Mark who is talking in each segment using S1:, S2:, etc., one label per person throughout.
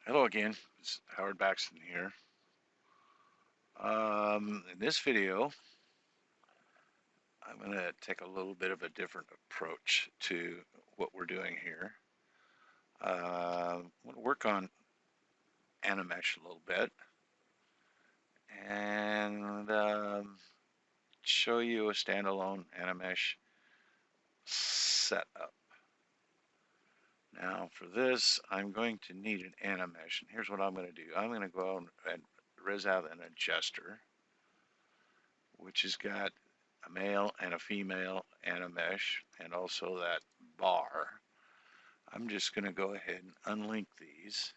S1: Hello again, it's Howard Baxton here. In this video, I'm going to take a little bit of a different approach to what we're doing here. I'm going to work on animesh a little bit and show you a standalone animesh setup. Now for this, I'm going to need an animesh, and here's what I'm going to do. I'm going to go out and res out an adjuster, which has got a male and a female animesh, and also that bar. I'm just going to go ahead and unlink these,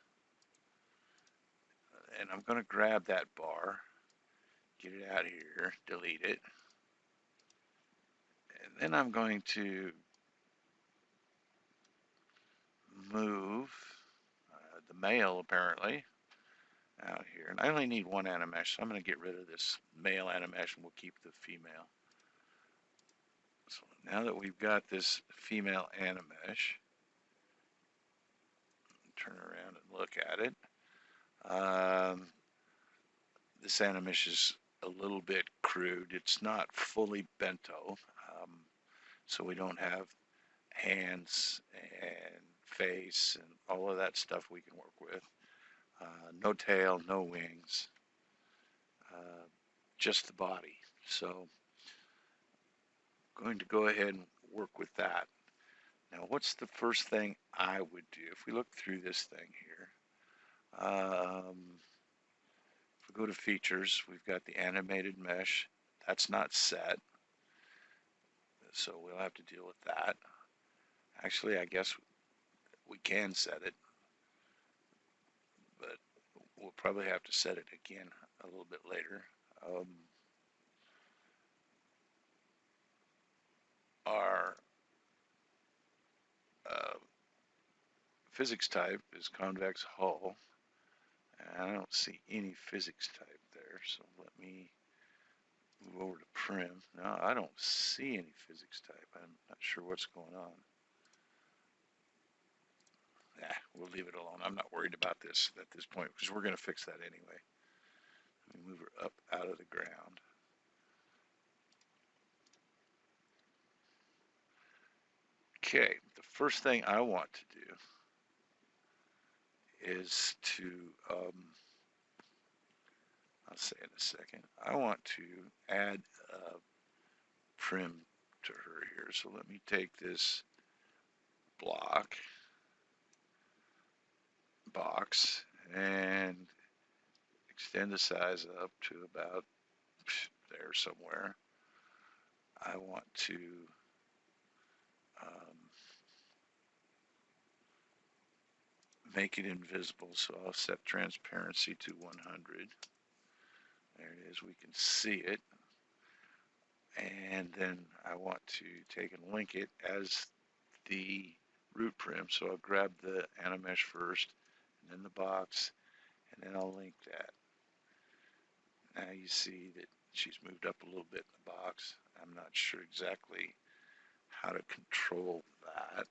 S1: and I'm going to grab that bar, get it out of here, delete it, and then I'm going to move the male apparently out here, and I only need one animesh, so I'm going to get rid of this male animesh and we'll keep the female. So now that we've got this female animesh, turn around and look at it. This animesh is a little bit crude. It's not fully bento, so we don't have hands and face and all of that stuff we can work with. No tail, no wings, uh, just the body. So I'm going to go ahead and work with that. Now, what's the first thing I would do? If we look through this thing here, if we go to features, we've got the animated mesh. That's not set, so we'll have to deal with that. Actually, I guess we can set it, but we'll probably have to set it again a little bit later. Our uh, physics type is convex hull, and I don't see any physics type there, so let me move over to prim. No, I don't see any physics type. I'm not sure what's going on. We'll leave it alone. I'm not worried about this at this point because we're going to fix that anyway. Let me move her up out of the ground. Okay, the first thing I want to do is to, I'll say in a second, I want to add prim to her here. So let me take this block box and extend the size up to about there somewhere. I want to make it invisible, so I'll set transparency to 100. There it is, we can see it. And then I want to take and link it as the root prim. So I'll grab the animesh first, and then the box, and then I'll link that. Now you see that she's moved up a little bit in the box. I'm not sure exactly how to control that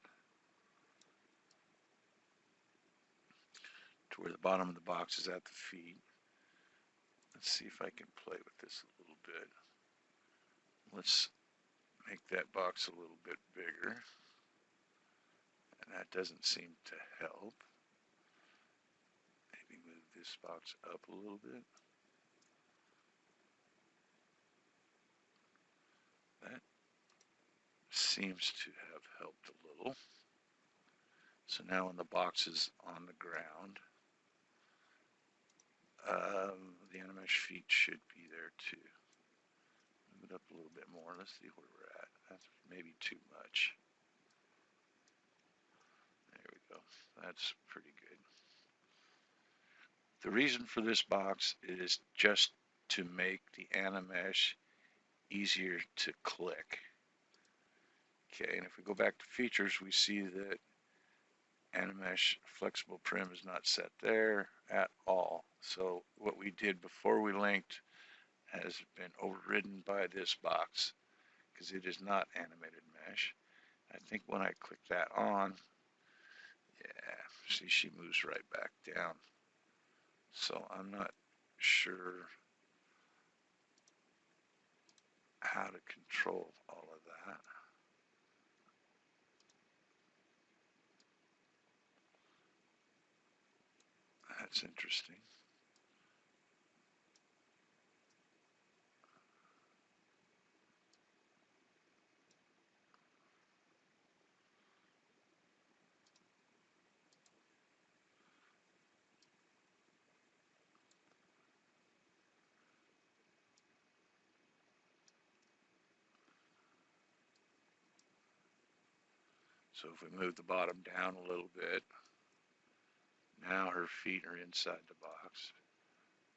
S1: to where the bottom of the box is at the feet. Let's see if I can play with this a little bit. Let's make that box a little bit bigger. And that doesn't seem to help. Maybe move this box up a little bit. That seems to have helped a little. So now when the box is on the ground, the animesh feet should be there too. Move it up a little bit more. Let's see where we're at. That's maybe too much. There we go. That's pretty good. The reason for this box is just to make the animesh easier to click. Okay, and if we go back to features, we see that animesh flexible prim is not set there at all. So what we did before we linked has been overridden by this box because it is not animated mesh. I think when I click that on, yeah, See, she moves right back down. So I'm not sure how to control all of that. That's interesting. So if we move the bottom down a little bit, now her feet are inside the box.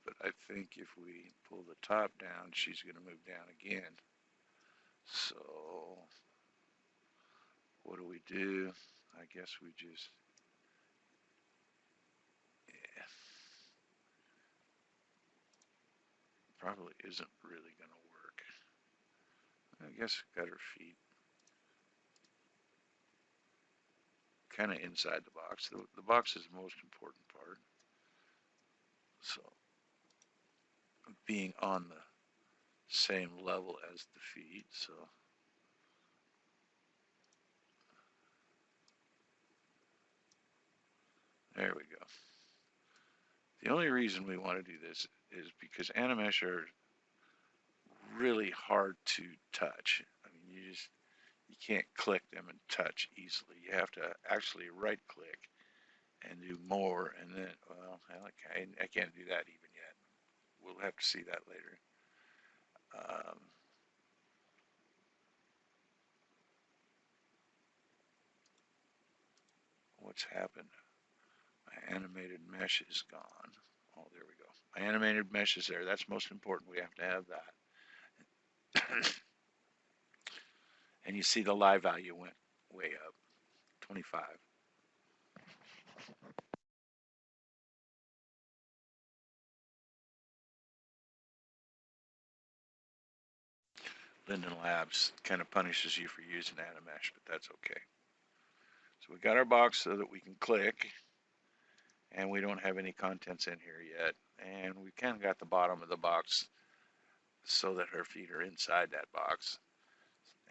S1: But I think if we pull the top down, she's going to move down again. So what do? I guess we just, yeah, probably isn't really going to work. I guess got her feet kind of inside the box. The box is the most important part. So being on the same level as the feet. So there we go. The only reason we want to do this is because animesh are really hard to touch. I mean, you can't click them and touch easily. You have to actually right click and do more, and then, well, I can't do that even yet. We'll have to see that later. Um, what's happened? My animated mesh is gone. Oh, there we go. My animated mesh is there. That's most important. We have to have that. And you see the live value went way up, 25. Linden Labs kind of punishes you for using animesh, but that's okay. So we got our box so that we can click, and we don't have any contents in here yet. And we kind of got the bottom of the box so that her feet are inside that box,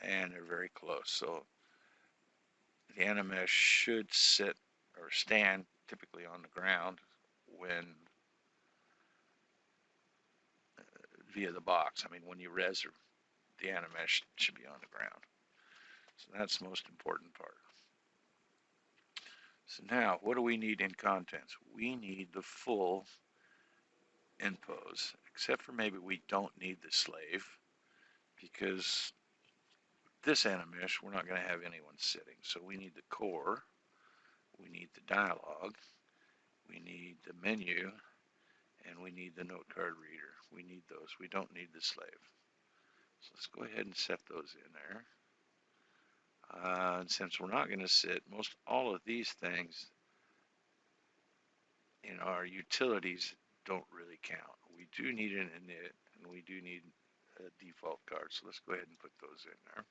S1: and they're very close. So the animesh should sit or stand typically on the ground when via the box. I mean, when you res the animesh should be on the ground. So that's the most important part. So now, what do we need in contents? We need the full nPose, except for maybe we don't need the slave, because this animesh, we're not going to have anyone sitting. So we need the core, we need the dialogue, we need the menu, and we need the note card reader. We need those. We don't need the slave. So let's go ahead and set those in there. And since we're not going to sit, most all of these things in our utilities don't really count. We do need an init, and we do need a default card. So let's go ahead and put those in there.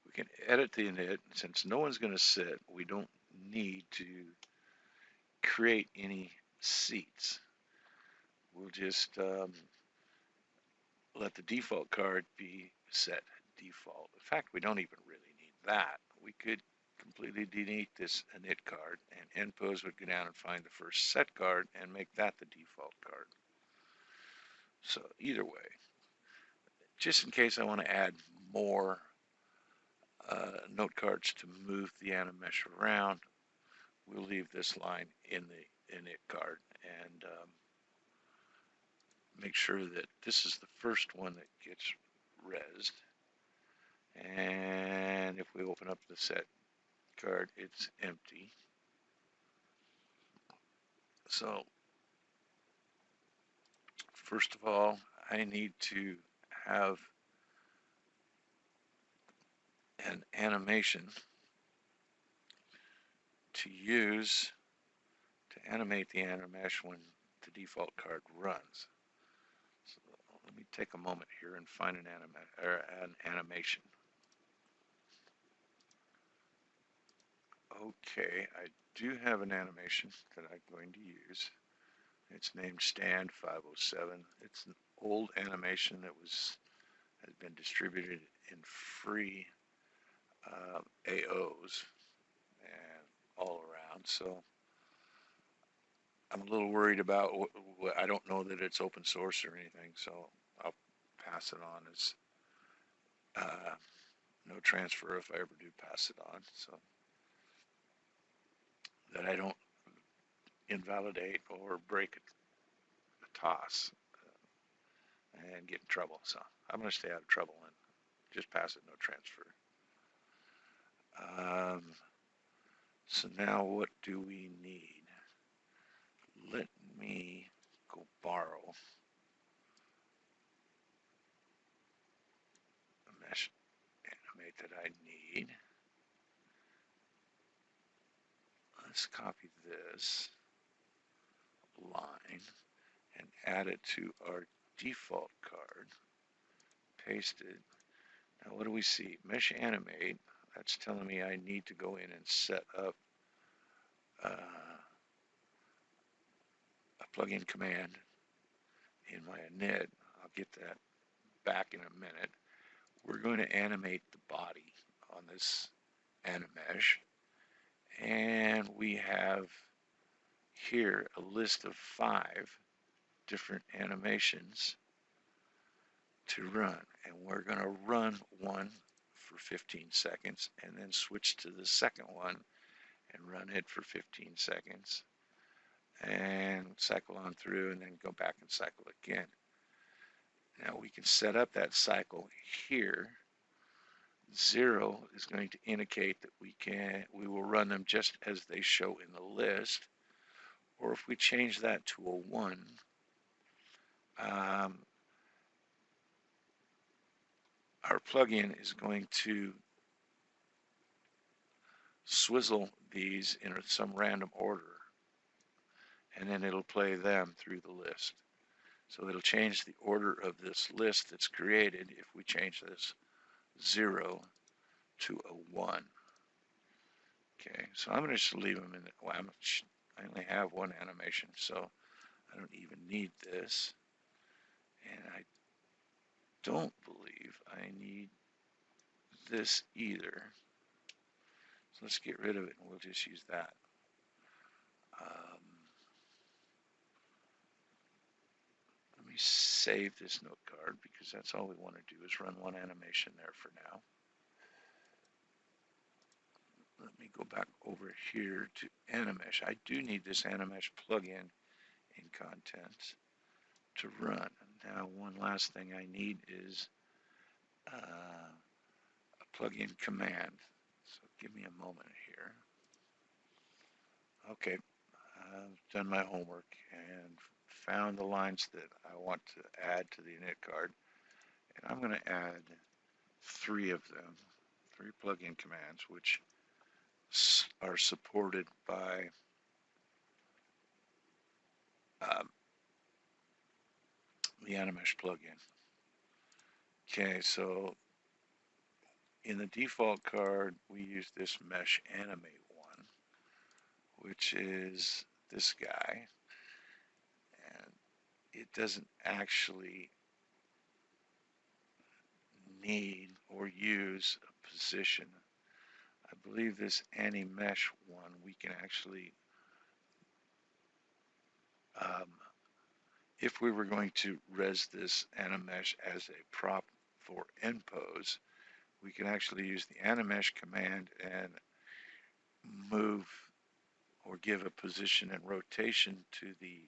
S1: We can edit the init. Since no one's going to sit, we don't need to create any seats. We'll just let the default card be set default. In fact, we don't even really need that. We could completely delete this init card, and nPose would go down and find the first set card and make that the default card. So either way, just in case I want to add more note cards to move the animesh around, we'll leave this line in the init card and make sure that this is the first one that gets resed. And if we open up the set card, it's empty. So first of all, I need to have an animation to use to animate the animesh when the default card runs. So let me take a moment here and find an animation. Okay, I do have an animation that I'm going to use. It's named Stand 507. It's an old animation that has been distributed in free AOs and all around. So I'm a little worried about. I don't know that it's open source or anything, so I'll pass it on as no transfer if I ever do pass it on, so that I don't invalidate or break a toss and get in trouble. So I'm going to stay out of trouble and just pass it no transfer. So now what do we need? Let me go borrow a mesh animate that I need. Let's copy this line and add it to our default card. Paste it. Now what do we see? Mesh animate. That's telling me I need to go in and set up a plugin command in my init. I'll get that back in a minute. We're going to animate the body on this animesh, and we have here a list of 5 different animations to run, and we're going to run one for 15 seconds and then switch to the second one and run it for 15 seconds and cycle on through and then go back and cycle again. Now we can set up that cycle here. 0 is going to indicate that we will run them just as they show in the list, or if we change that to a 1, our plugin is going to swizzle these in some random order, and then it'll play them through the list. So it'll change the order of this list that's created if we change this 0 to a 1. Okay, so I'm going to just leave them in. Well, I only have one animation, so I don't even need this. And I don't believe I need this either. So let's get rid of it and we'll just use that. Let me save this note card because that's all we want to do is run one animation there for now. Let me go back over here to animesh. I do need this animesh plugin in contents to run. Now, one last thing I need is a plugin command. So give me a moment here. Okay, I've done my homework and found the lines that I want to add to the init card. And I'm going to add 3 of them, 3 plugin commands, which are supported by um, the animesh plugin. Okay, so in the default card, we use this mesh animate one, which is this guy. And it doesn't actually need or use a position. I believe this animesh one, we can actually, if we were going to res this animesh as a prop for nPose, we can actually use the animesh command and move or give a position and rotation to the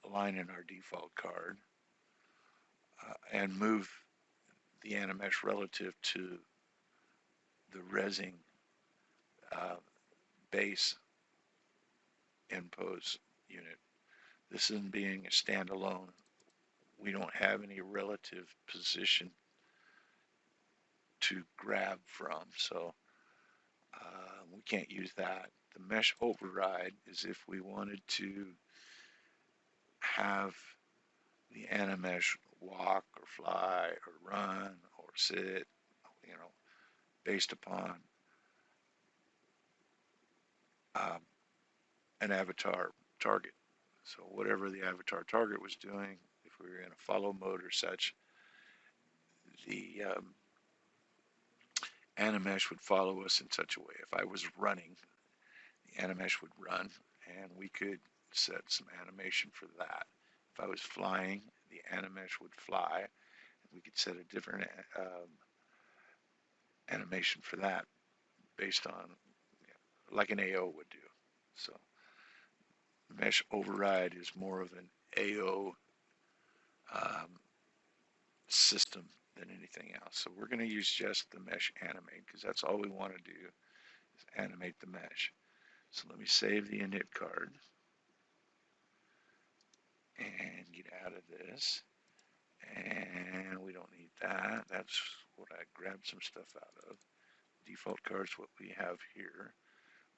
S1: line in our default card and move the animesh relative to the resing base nPose unit. This isn't being a standalone. We don't have any relative position to grab from, so we can't use that. The mesh override is if we wanted to have the animesh walk or fly or run or sit, based upon an avatar target. So whatever the avatar target was doing, if we were in a follow mode or such, the animesh would follow us in such a way. If I was running, the animesh would run, and we could set some animation for that. If I was flying, the animesh would fly, and we could set a different animation for that based on, like an AO would do. So mesh override is more of an AO um, system than anything else. So we're going to use just the mesh animate because that's all we want to do is animate the mesh. So let me save the init card and get out of this. And we don't need that. That's what I grabbed some stuff out of. Default card's what we have here.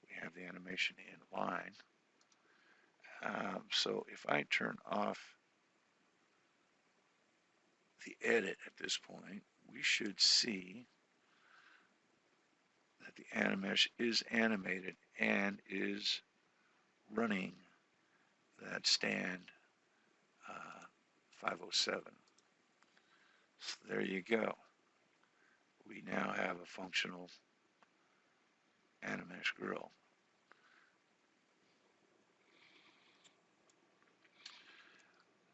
S1: We have the animation in line. So if I turn off the edit at this point, we should see that the animesh is animated and is running that stand 507. So there you go. We now have a functional animesh grill.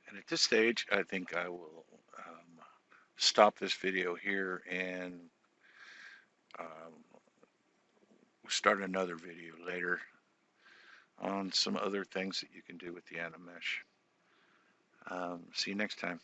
S1: And at this stage, I think I will stop this video here and um, start another video later on some other things that you can do with the animesh. See you next time.